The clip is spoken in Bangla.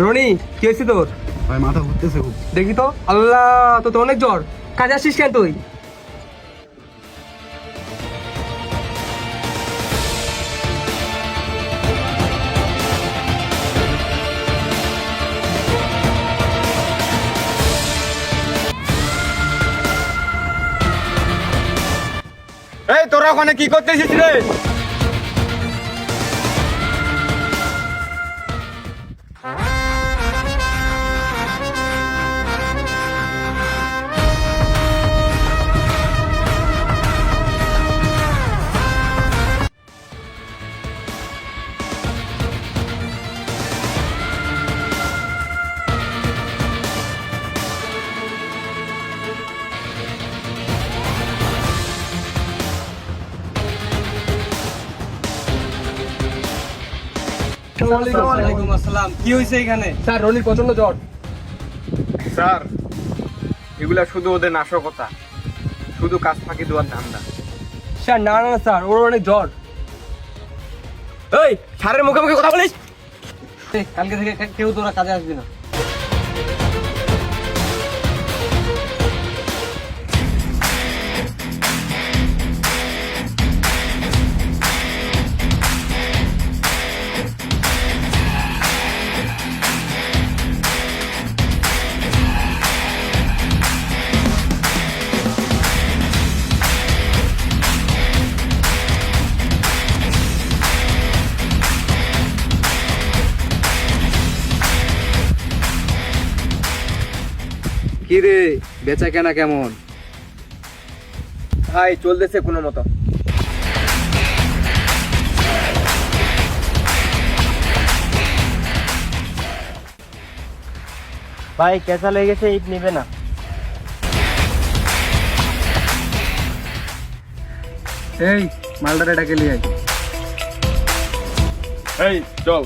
রনি, কি হয়েছে তোর? ভাই মাথা ঘুরতেছে খুব। দেখি তো। আল্লাহ, তো অনেক জ্বর। কাজে আসছিস কেন তুই? এই তোরা ওখানে কি করতেছিস রে? ওয়ালাইকুম আসসালাম। কি হয়েছে এখানে? স্যার, রনির প্রচন্ড জ্বর। স্যার, এগুলা শুধু ওদের নাশকতা, শুধু কাজ ফাঁকি দেওয়ার ধান্দা। স্যার, না না স্যার, ওর অনেক জ্বর। এই স্যারের মুখে মুখে কথা বলিস? কালকে থেকে কেউ তোরা কাজে আসবি না। কি রে, বেচা কেনা কেমন? ভাই, চলতেছে কোনো মতো। ভাই কেঁচা লেগে গেছে, ইট নেবে না। এই মালদারে ডাকে লিয়ে আয়। এই চল।